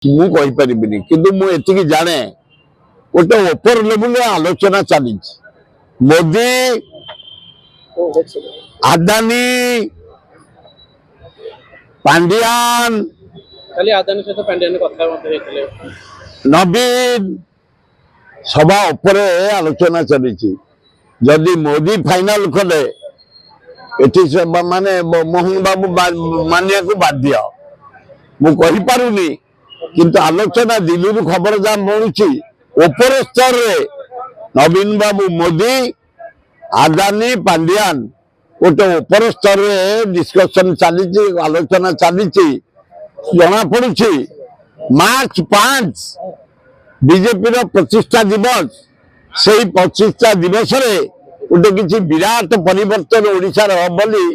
मुझे जाने गोटे ओपर लेवल आलोचना चली मोदी आदानी पांडियान नवीन सभा उपरे आलोचना चली जदि मोदी फाइनाल कले माने मोहन बाबू मानिया को बाध्य मुझे किंतु आलोचना दिल्ली खबर जहाँ मिलूँ ऊपर स्तर रे नवीन बाबू मोदी आदानी पांडियान गोटे ऊपर स्तर रे डिस्कशन चली आलोचना चली जना पड़ी मार्च 5 बीजेपी प्रतिष्ठा दिवस से प्रतिष्ठा दिवस रे गोटे किसी विराट परिवर्तन ओडिशार बोली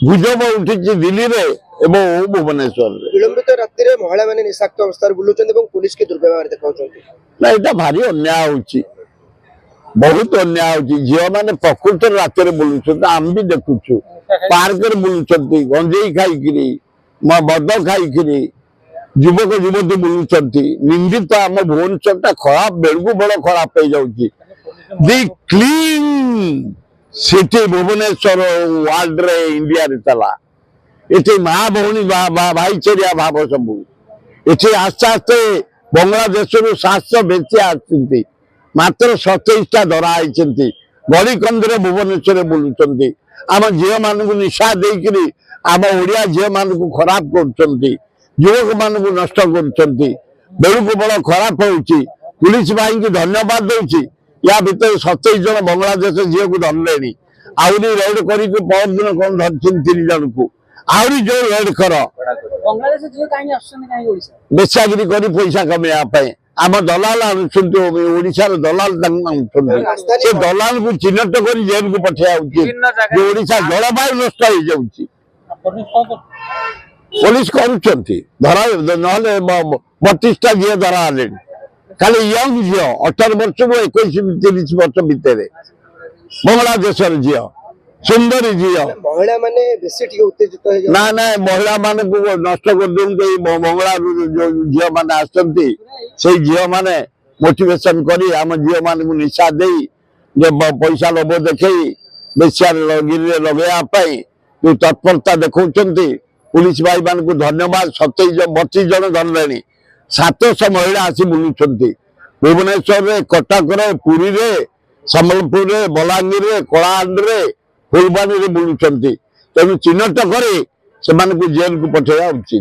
गुजब उठी दिल्ली रे एवं भुवनेश्वर विलंबित राति रे महिला माने निशाक्त अवस्था बुलुचंद एवं पुलिस के दुर्व्यवहार देखाउछंती ना एटा भारी अन्याय होची बहुत अन्याय होची झियो माने प्रकृत राति रे बुलुचंत आम भी देखुछु पार्क रे बुलुचंती गंजेई खाइकिरी मद खाइकिरी युवक युवती बुलुचंती निंदित आम भुवनेश्वर खराब बेलगु बड़ खराब हो जाउची दी क्लीन सिटी भुवनेश्वर वर्ल्ड रे इंडिया रे चला इथे माँ भौणी भाईचारिया भाव सबू इथे आस्ते आस्ते बांग्लादेश 700 बेची आसती मात्र 27टा धरा गली कंदरे भुवनेश्वर बुलूं आम झील मान निशा देकरी आम ओडिया झील मान खराब कर युवक मान नष्ट कर बेलू बड़ खराब हो पुलिस भाई की धन्यवाद दूसरी या भितर 27 जन बांग्लादेश झील को धरले आहरी रेड कर परदिन कौन धरती 3 जन को आहरी जो रेड कर बेचागिरी कर पैसा कमेवा आम दलाल आनुर दलाल से दलाल को चिन्हट कर जेल को पठा ओडिशा जलवायु नष्ट हो जाऊँगी पुलिस करा ना 32टा झील धरा खाली यंग झील 18 वर्ष को 21-30 वर्ष भितर बांग्लादेश झील सुंदर झील महिला माने बेसी ठीक उत्तेजित ना ना महिला मान को नष्ट कर दूसरी बंगला जो झील मैंने आसती से झील मैंने मोटिवेशन करी आम झील मान को निशा दे पैसा लोभ देखे बेसिया लगे जो तत्परता देखा पुलिस भाई मान को धन्यवाद 32 जन धरले 700 महिला आसी बुलूं भुवनेश्वर कटक पुरी सम्बलपुर बलांगीर कलाहांडी फुलबाणी बुलूं तेणु चिन्हट कर जेल को पठेवा उचित।